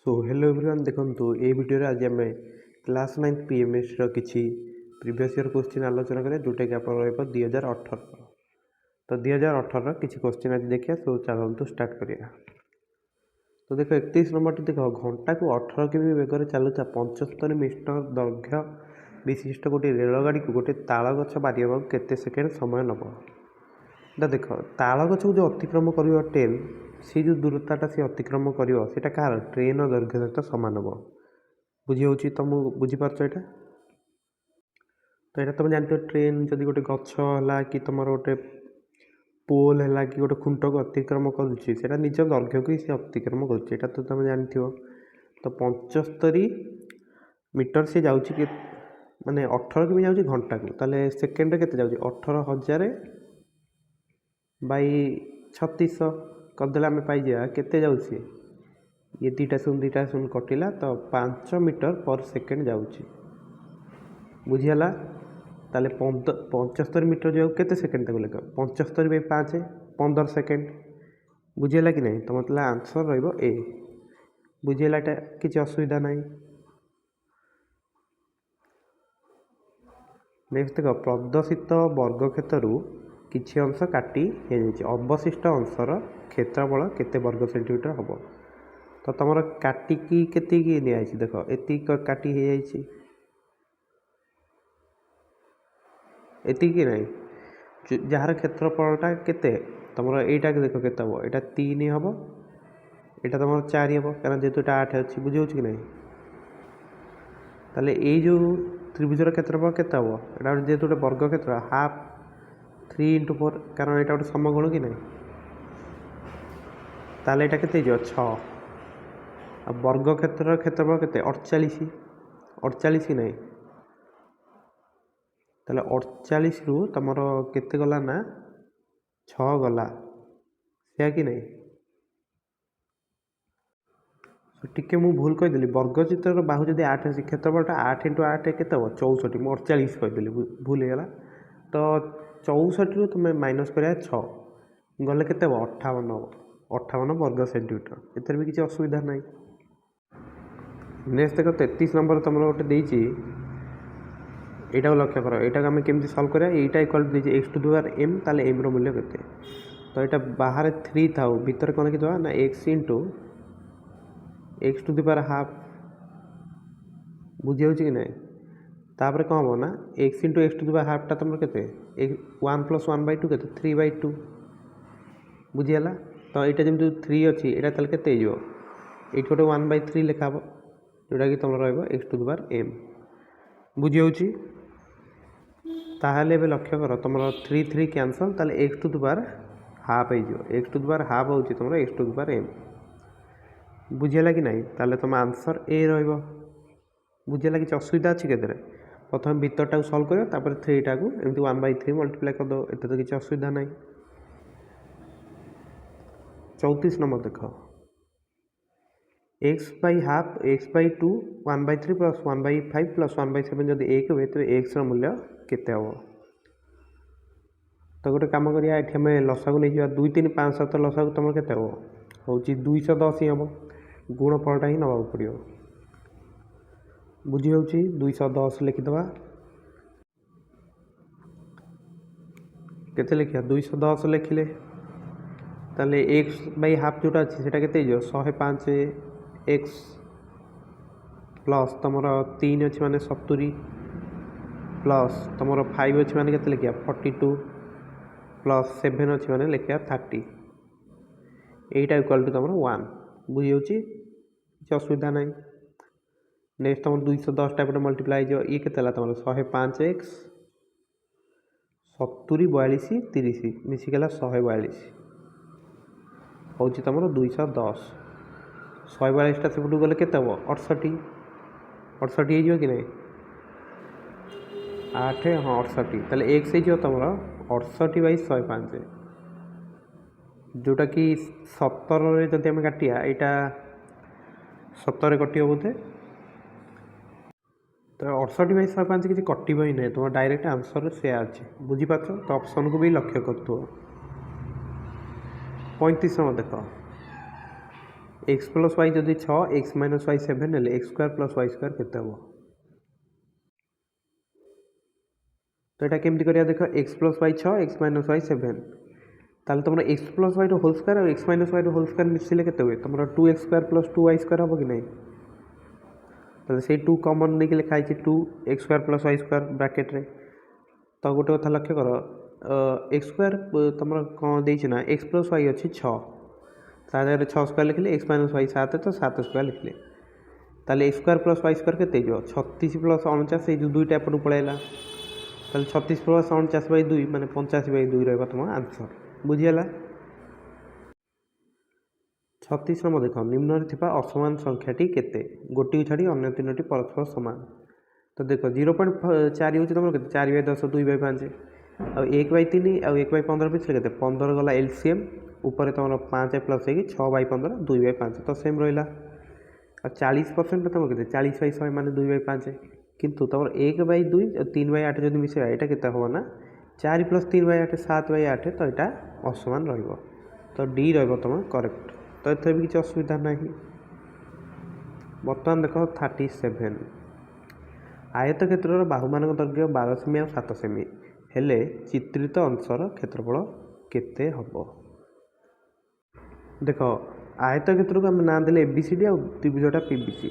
So hello everyone देखंतु ए video आज आम क्लास 9 पीएमएस किसी प्रीवियस ईयर क्वेश्चन आलोचना करें जोटा कि आप 2018 तो 2018 किसी क्वेश्चन आज देखिए। सो चलतु स्टार्ट करिया। तो देखो 31 नंबर देख घंटा को 18 किमी बेगर चलुता 75 मीटर दैर्घ्य विशिष्ट गोटे रेलगाड़ी को गोटे ताल गछ बारिया केते सेकेंड समय नब। देख ताल गछ को जो अतिक्रम कर ट्रेन से जो दूरताटा सी अतिक्रम कर कार ट्रेन दैर्घ्य सहित सामान हम बुझी हो तुम बुझीपार यहाँ। तो यहाँ तुम जानते ट्रेन जदि गोटे गछला कि तुम गोटे पोल है कि गोटे खुंट को अतिक्रम करा निज दैर्घ्य को सी अतिक्रम कर तो तुम जान। तो 75 मीटर से जाऊँगी कि माने 18 किमी जाऊँगी घंटा को ताले सेकेंड के 18,000 बाई 3600 करदे आम पाइजा केते जाऊँगी ये दुटा शून कटिला तो 5 मीटर पर सेकेंड जाऊँगी बुझीगला। ताले 75 मीटर जो केते सेकेंड तक लेख 75 बाई 5 15 सेकेंड बुझीगला कि नहीं। तो मतलब आंसर रहिबो ए बुझीगला एटा किसी असुविधा नहीं। नेक्स्ट देख प्रदर्शित वर्ग क्षेत्रु किसी अंश काटी अवशिष्ट अंशर क्षेत्रफल केते वर्ग सेंटीमीटर हम। तो तुम काटिकी केती निआई देख एति काटी हो जाइए एतिकी नहीं जार क्षेत्रफलटा केते तुम यहीटा देख के हम यहाँ 3 हम यहाँ तुम 4 हम कारण जेहतु 8 अच्छी बुझे कि नहीं। ताले ये जो त्रिभुजर क्षेत्रफल केते हम यहाँ जेहतु गोटे वर्ग क्षेत्र हाफ 3 into 4 कारण यहाँ गोटे समगुण कि नहीं। ताले यहाँ केते 6 वर्ग क्षेत्र क्षेत्रफल केते 48 कि नहीं। ताले 48 रु तुम केते गला ना 6 गला से कि नहीं। टिके मु भूल कहीदेली वर्ग चित्र बाहु जब 8 अच्छी क्षेत्रफलटा 8 into 8 केते 64 मुझे 48 कहीदेली भूल होगा। तो 64 रु तुम माइनस कर 6 गले के 58 वर्ग सेंटीमीटर एथर भी किसी असुविधा नहीं। नेक्स्ट देख 33 नंबर तुम गोटे देती यहाँ लक्ष्य कर यहाँ आम केमी सल्व करा यहाँ equal x to the power m ताले एम रूल्य के। तो यहाँ बाहर 3 था भितर कौन लिखिदेवा ना x into x to the power half बुझी कि नहीं। तापर कौन हम ना x into x to the power हाफटा तुम के 1 + 1/2 के 3/2 बुझीगला। तो यहाँ जमी 3 अच्छी यहाँ ताल के ये गोटे 1/3 लिखा जोटा कि तुम x to the power m बुझी हो। ताहले लक्ष्य कर तुम 3 3 कैंसल ताले x to the power half हो x to the power half हो तुम x to the power m बुझीगला कि नहीं। ताले तुम आंसर ए बुझीगला किसी असुविधा अच्छी के प्रथम भितरटा सल्व कर 3टा को एमती 1/3 मल्टीप्लाई कर दो एत तो किसी असुविधा नहीं। 34 नंबर देख x/2 x/2 1/3 + 1/5 + 1/7 जब 1 हुए तो x मूल्य केते हम। तो गोटे कम करिया ये आम लसा को नहीं जा 2 3 5 7 लसा को तुम के हूँ 210 ही हम गुणफलटा ही नवा पड़ो बुझी हो 210 लिखिदे केते लिखा 210 लिखिले ताले x/2 जोटा अच्छी से 105 x प्लस तुम 3 अच्छी माने 70 प्लस तुम 5 अच्छी माने के लिखा 42 प्लस 7 अच्छी माने लिखा 30 यहीटा इक्वल टू तुम 1 बुझी हो किसी असुविधा नहीं। नेक्स्ट तुम 210 टाइप मल्टीप्लाई ये के तुम 105 x 70 42 30 मिसिगला 142 हूँ तुम 210 142टा सेपटू गले के 68 हो कि नहीं 8 हाँ 68 ताले एक्स हो तुम 68/105 जोटा कि 17 जब आम काटिया यहाँ 17 कटिव बोधे। तो 68/105 किसी कटिव ही नहीं तुम डायरेक्ट आंसर से अच्छे बुझीपार। तो ऑप्शन को भी लक्ष्य कर 35 देख एक्स प्लस वाई जदि 6 एक्स माइनस वाई 7 हेल्ले x square plus y square केते हम तो यहाँ केमती करिया देख x plus y 6 x minus y 7 ताले तुम x plus y whole square और x minus y whole square मिसिले केते हुए तुम 2 x square plus 2 y square हम कि नहीं ताले से 2 कॉमन नहीं लिखाई 2 x square plus y square bracket रे तो गोटे कथा लक्ष्य कर एक्स स्क्वायर तुम कौन देना एक्स प्लस वाई अच्छी 6 ता जगह 6 स्क्वायर लिखले एक्स माइनस वाई 7 तो 7 स्क्वायर लिखले ताले x square plus y square केते जो 36 प्लस 49 जो दुईटा एपटू पलैला ताले 36 प्लस 49/2 माने 85/2 रहा तुम आंसर बुझीगला 36 नंबर देख निम्न असमान संख्याटी केते गोटी छाड़ी अन्य तीनोटी परस्पर समान तो देख 0.4 हूँ तुम के 4/10 2/5 आ 1/3 आ 1/15 पिछले के 15 गला एलसीएम ऊपर तुम 5 प्लस हो 6/15 2/5 तो सेम रहा और 40% तुम के 40/100 मान 2/5 किंतु तुम 1/2 और 3/8 जो मिसेगा यहाँ के हम ना 4 + 3/8 7/8 तो यहाँ असमान रहा तो डी तुम करेक्ट तो ये भी किसी असुविधा ना बर्तमान देख 37 आयत क्षेत्र बाहुमान दैर्घ्य 12 सेमी और 7 सेमी हेले चित्रित अंशर क्षेत्रफल केते हबो देख आयत क्षेत्र को आम ना देले एबीसीडी और त्रिभुजटा पीबीसी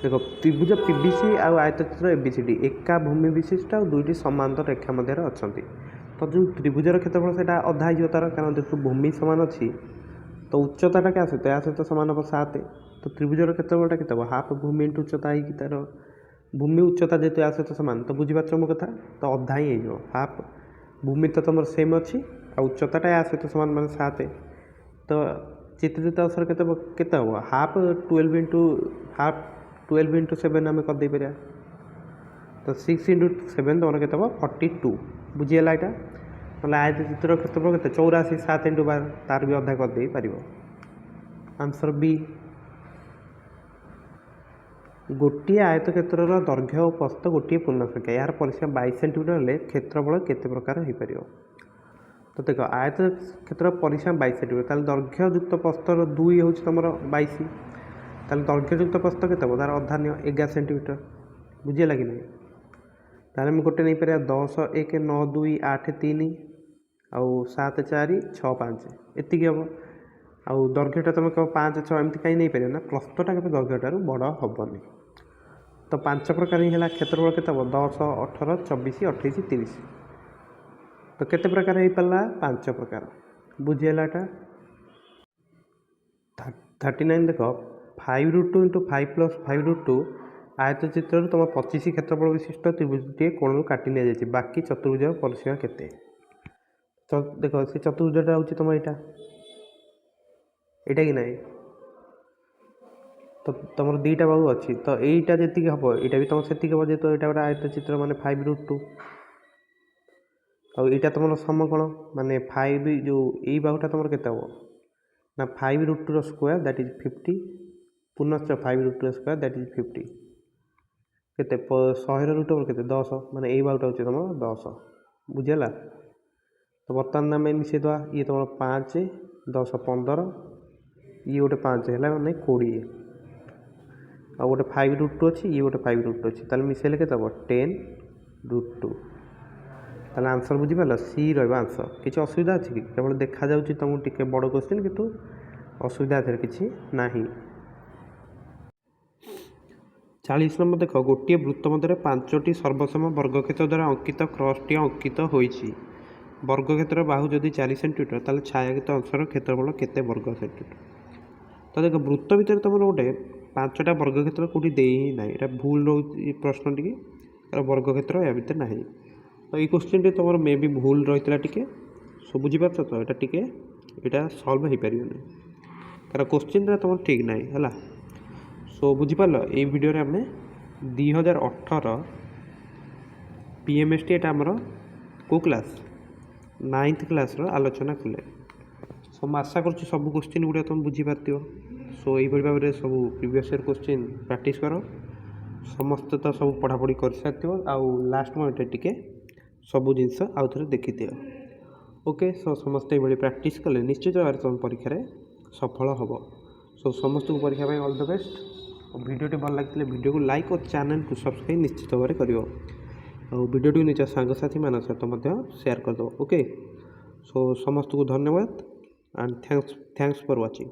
देख त्रिभुज पीबीसी और आयत क्षेत्र एबीसीडी एका भूमि विशिष्ट और दुईटी समांतर रेखा मध्य अच्छा तो जो त्रिभुजर क्षेत्रफल से अधा हो तार कारण देखो भूमि सामान अच्छी तो उच्चता क्या सहित या सहित सामान हम 7 तो त्रिभुजर क्षेत्रफलटा केते हाफ भूमि इंटू उच्चता है तार भूमि उच्चता जेहतु या सहित सामान तो बुझीपार मो कथा तो अधा ही हो हाफ भूमि तो तुम सेम अच्छी आ उच्चता या सहित सामान मान 7 तो चित्रित अवसर केते हम हाफ 12 इंटू 7 आम करदे पार तो 6 इंटू 7 तुम के 42 बुझीगला यहाँ ना आयत चित्र क्षेत्रफल के 84 7 इंटू 12 तार भी अधा करदे पार आंसर बी गोटे आयत क्षेत्र दैर्घ्य और प्रस्थ गोटे पूर्ण संख्या यार परिसीमा 22 सेंटीमीटर हेल्ले क्षेत्रफल केते प्रकार हो पार तो देख आयत क्षेत्र परिसीमा 22 सेंटीमीटर ताल दैर्घ्य युक्त प्रस्तर 2 हूँ तुम 22 ताल दैर्घ्य युक्त प्रस्थ के तार अधा नि 11 सेंटीमीटर बुझे लगे नहीं ताले हम गोटे नहीं पार 10 1 9 2 8 3 आउ 7 4 6 5 एति हम आउ दैर्घ्यटा तुम कह 5 6 एमती कहीं नहीं पार ना प्रस्थटा के दैर्घ्यटार बड़ हेनी तो 5 प्रकार ही है क्षेत्रफल के 10 18 24 28 30 तो केते प्रकार हो पारा 5 प्रकार बुझीगला 39 देख 5√2 इंटू 5 + 5√2 आयत चित्र तुम 25 क्षेत्रफल विशिष्ट त्रिभुजटे कोण काटि नि जाए बाकी चतुर्भुज परिसीमा केते तो देख से चतुर्भुजटा हूँ तुम यहाँ कि ना तो तुम दुईटा बाहु अच्छी तो यहीटा जी हम यहाँ भी तुम से हम जेहतु यहाँ गोटे आयत चित्र माने 5√2 और यहाँ तुम सम कौन माने 5 जो यही बाहुटा तुम के ना 5√2 स्क्वायर दैट इज 50 पुनश्च 5√2 स्क्वायर दैट इज 50 केते 100 रूट ओवर केते 10 माने यही बाहुटा हूँ तुम 10 बुझेगा तो बर्तमान आम मिसेद ये तुम 5 10 15 ये गोटे 5 है मैंने 20 आ गोटे 5√2 अच्छी ये गोटे 5√2 अच्छी ताल मिसेले के 10√2 ताल आंसर बुझीपार सी रहा आंसर किसी असुविधा अच्छी कि केवल देखा जाऊँगी तुमको टिके बड़ क्वेश्चन किंतु असुविधा किसी ना 40 नंबर देख गोटे वृत्त मध्य 5टी सर्वसम वर्गक्षेत्र द्वारा अंकित क्रसटी अंकित होइछि वर्गक्षेत्र बाहु जदि 4 सेंटीमीटर ताले छायाकृत अंशर क्षेत्रफल केते वर्ग सेंटीमीटर तो देख वृत्त भितर तुम गोटे 5टा वर्गक्षेत्र कौटी दे ही ना ये भूल रही प्रश्न टी वर्गक्षेत्र या भितर ना तो ये क्वेश्चन टी तुम मे भी भूल रही टे सो बुझीपार तो यहाँ टी यहाँ सल्व हो पार तार क्वेश्चन तुम ठीक ना है सो बुझीपार ये वीडियो आम 2018 PMST एटा आमर को क्लास 9th क्लास आलोचना कले सो मैं आशा कर सब क्वेश्चन गुड़ा तुम बुझीपार सो यही भाव में सब प्रीवियस ईयर क्वेश्चन प्रैक्टिस कर समस्त तो सब पढ़ापढ़ी कर सारी आउ लास्ट मोमेंट टिके सब जिनस आउ थे देखी दियो ओके सो समस्त ये प्रैक्टिस कले निश्चित भाव तुम परीक्षा सफल हम सो सो समस्त को परीक्षा ऑल द बेस्ट। और वीडियोटी भल लगी वीडियो को लाइक और चैनल को सब्सक्राइब निश्चित भाव में करियो और वीडियोटी निज सांगसाथी मान सहित शेयर करदो। ओके, सो समस्त को धन्यवाद एंड थैंक्स फॉर वाचिंग।